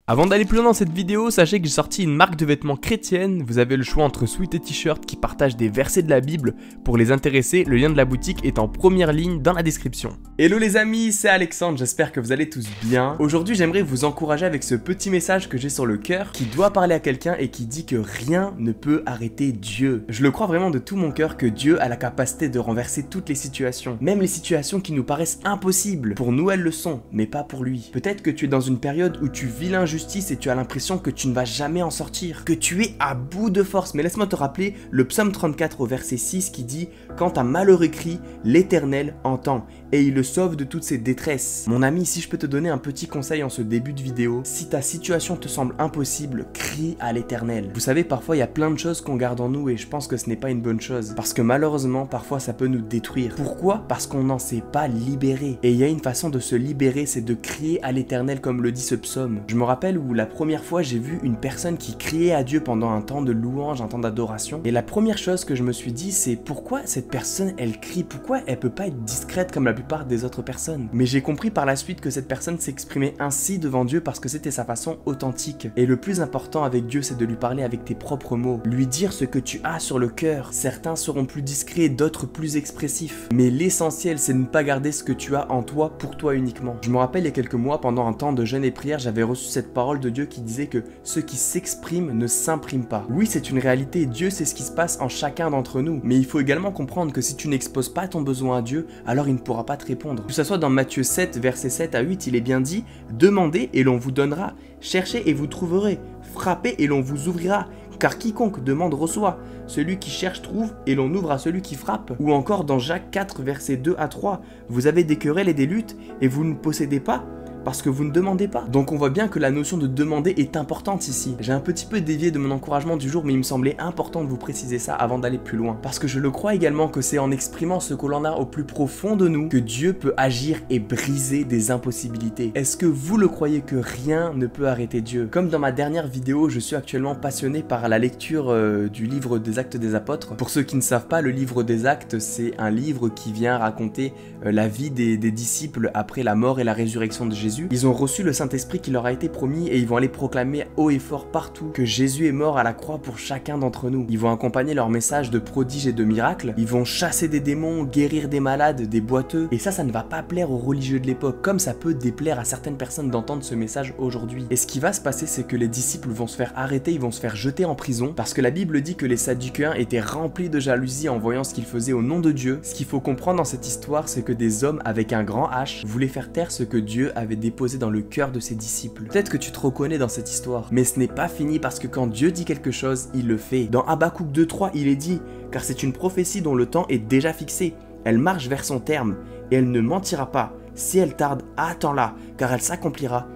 Avant d'aller plus loin dans cette vidéo, sachez que j'ai sorti une marque de vêtements chrétienne. Vous avez le choix entre sweat et t-shirt qui partagent des versets de la Bible. Pour les intéresser, le lien de la boutique est en première ligne dans la description. Hello les amis, c'est Alexandre, j'espère que vous allez tous bien. Aujourd'hui, j'aimerais vous encourager avec ce petit message que j'ai sur le cœur qui doit parler à quelqu'un et qui dit que rien ne peut arrêter Dieu. Je le crois vraiment de tout mon cœur que Dieu a la capacité de renverser toutes les situations, même les situations qui nous paraissent impossibles. Pour nous, elles le sont, mais pas pour lui. Peut-être que tu es dans une période où tu vis l'injustice et tu as l'impression que tu ne vas jamais en sortir, que tu es à bout de force. Mais laisse-moi te rappeler le psaume 34 au verset 6 qui dit « Quand un malheureux crie, l'Éternel entend et il le sauve de toutes ses détresses. » Mon ami, si je peux te donner un petit conseil en ce début de vidéo, si ta situation te semble impossible, crie à l'Éternel. Vous savez, parfois il y a plein de choses qu'on garde en nous et je pense que ce n'est pas une bonne chose. Parce que malheureusement, parfois ça peut nous détruire. Pourquoi? Parce qu'on n'en s'est pas libéré. Et il y a une façon de se libérer, c'est de crier à l'Éternel comme le dit ce psaume. Je me rappelle où la première fois j'ai vu une personne qui criait à Dieu pendant un temps de louange, un temps d'adoration. Et la première chose que je me suis dit, c'est pourquoi cette personne elle crie, pourquoi elle peut pas être discrète comme la plupart des autres personnes. Mais j'ai compris par la suite que cette personne s'exprimait ainsi devant Dieu parce que c'était sa façon authentique. Et le plus important avec Dieu, c'est de lui parler avec tes propres mots, lui dire ce que tu as sur le cœur. Certains seront plus discrets, d'autres plus expressifs. Mais l'essentiel, c'est de ne pas garder ce que tu as en toi pour toi uniquement. Je me rappelle il y a quelques mois, pendant un temps de jeûne et prière, j'avais reçu cette parole de Dieu qui disait que ceux qui s'expriment ne s'impriment pas. Oui, c'est une réalité, Dieu sait ce qui se passe en chacun d'entre nous, mais il faut également comprendre que si tu n'exposes pas ton besoin à Dieu, alors il ne pourra pas te répondre. Que ce soit dans Matthieu 7, versets 7 à 8, il est bien dit « Demandez et l'on vous donnera, cherchez et vous trouverez, frappez et l'on vous ouvrira, car quiconque demande reçoit, celui qui cherche trouve et l'on ouvre à celui qui frappe. » Ou encore dans Jacques 4, versets 2 à 3, « Vous avez des querelles et des luttes et vous ne possédez pas parce que vous ne demandez pas. » Donc on voit bien que la notion de demander est importante ici. J'ai un petit peu dévié de mon encouragement du jour, mais il me semblait important de vous préciser ça avant d'aller plus loin. Parce que je le crois également que c'est en exprimant ce que l'on a au plus profond de nous que Dieu peut agir et briser des impossibilités. Est-ce que vous le croyez que rien ne peut arrêter Dieu? Comme dans ma dernière vidéo, je suis actuellement passionné par la lecture du livre des Actes des Apôtres. Pour ceux qui ne savent pas, le livre des Actes, c'est un livre qui vient raconter la vie des disciples après la mort et la résurrection de Jésus. Ils ont reçu le Saint-Esprit qui leur a été promis et ils vont aller proclamer haut et fort partout que Jésus est mort à la croix pour chacun d'entre nous. Ils vont accompagner leur message de prodiges et de miracles. Ils vont chasser des démons, guérir des malades, des boiteux. Et ça ne va pas plaire aux religieux de l'époque, comme ça peut déplaire à certaines personnes d'entendre ce message aujourd'hui. Et ce qui va se passer, c'est que les disciples vont se faire arrêter, ils vont se faire jeter en prison, parce que la Bible dit que les Sadducéens étaient remplis de jalousie en voyant ce qu'ils faisaient au nom de Dieu. Ce qu'il faut comprendre dans cette histoire, c'est que des hommes avec un grand H voulaient faire taire ce que Dieu avait déposé dans le cœur de ses disciples. Peut-être que tu te reconnais dans cette histoire, mais ce n'est pas fini parce que quand Dieu dit quelque chose, il le fait. Dans Habakkuk 2:3, il est dit « Car c'est une prophétie dont le temps est déjà fixé. Elle marche vers son terme, et elle ne mentira pas. Si elle tarde, attends-la, car elle s'accomplira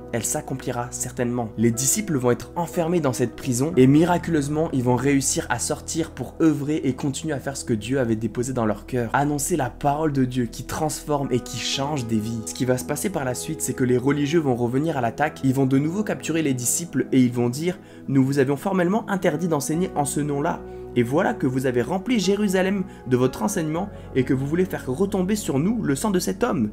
certainement. » Les disciples vont être enfermés dans cette prison et miraculeusement, ils vont réussir à sortir pour œuvrer et continuer à faire ce que Dieu avait déposé dans leur cœur. Annoncer la parole de Dieu qui transforme et qui change des vies. Ce qui va se passer par la suite, c'est que les religieux vont revenir à l'attaque, ils vont de nouveau capturer les disciples et ils vont dire « Nous vous avions formellement interdit d'enseigner en ce nom-là. Et voilà que vous avez rempli Jérusalem de votre enseignement et que vous voulez faire retomber sur nous le sang de cet homme. »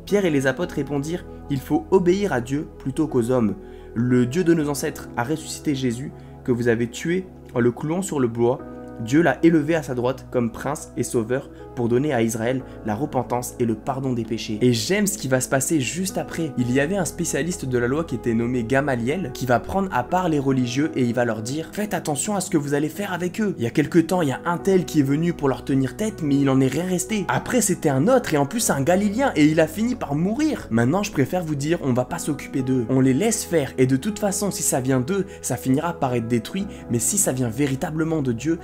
Pierre et les apôtres répondirent « Il faut obéir à Dieu plutôt qu'aux hommes. Le Dieu de nos ancêtres a ressuscité Jésus, que vous avez tué en le clouant sur le bois. Dieu l'a élevé à sa droite comme prince et sauveur pour donner à Israël la repentance et le pardon des péchés. » Et j'aime ce qui va se passer juste après. Il y avait un spécialiste de la loi qui était nommé Gamaliel qui va prendre à part les religieux et il va leur dire « Faites attention à ce que vous allez faire avec eux. Il y a quelque temps, il y a un tel qui est venu pour leur tenir tête, mais il en est rien resté. Après, c'était un autre et en plus un Galiléen et il a fini par mourir. Maintenant, je préfère vous dire, on va pas s'occuper d'eux. On les laisse faire et de toute façon, si ça vient d'eux, ça finira par être détruit, mais si ça vient véritablement de Dieu,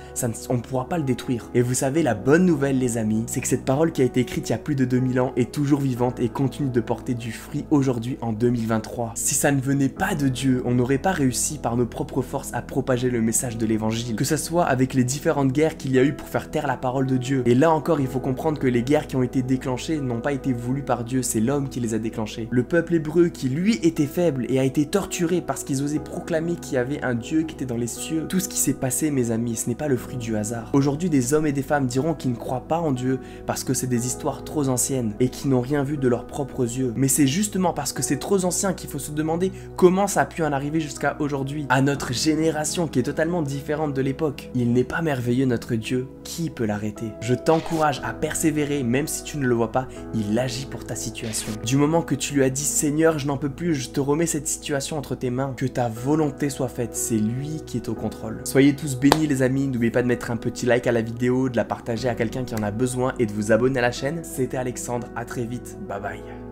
on ne pourra pas le détruire. » Et vous savez, la bonne nouvelle les amis, c'est que cette parole qui a été écrite il y a plus de 2000 ans est toujours vivante et continue de porter du fruit aujourd'hui en 2023. Si ça ne venait pas de Dieu, on n'aurait pas réussi par nos propres forces à propager le message de l'évangile. Que ce soit avec les différentes guerres qu'il y a eu pour faire taire la parole de Dieu. Et là encore, il faut comprendre que les guerres qui ont été déclenchées n'ont pas été voulues par Dieu, c'est l'homme qui les a déclenchées. Le peuple hébreu qui lui était faible et a été torturé parce qu'ils osaient proclamer qu'il y avait un Dieu qui était dans les cieux. Tout ce qui s'est passé mes amis, ce n'est pas le fruit fruit du hasard. Aujourd'hui, des hommes et des femmes diront qu'ils ne croient pas en Dieu parce que c'est des histoires trop anciennes et qui n'ont rien vu de leurs propres yeux. Mais c'est justement parce que c'est trop ancien qu'il faut se demander comment ça a pu en arriver jusqu'à aujourd'hui, à notre génération qui est totalement différente de l'époque. Il n'est pas merveilleux notre Dieu, qui peut l'arrêter? Je t'encourage à persévérer, même si tu ne le vois pas, il agit pour ta situation. Du moment que tu lui as dit Seigneur, je n'en peux plus, je te remets cette situation entre tes mains, que ta volonté soit faite, c'est lui qui est au contrôle. Soyez tous bénis les amis, n'oubliez pas de mettre un petit like à la vidéo, de la partager à quelqu'un qui en a besoin et de vous abonner à la chaîne. C'était Alexandre, à très vite, bye bye.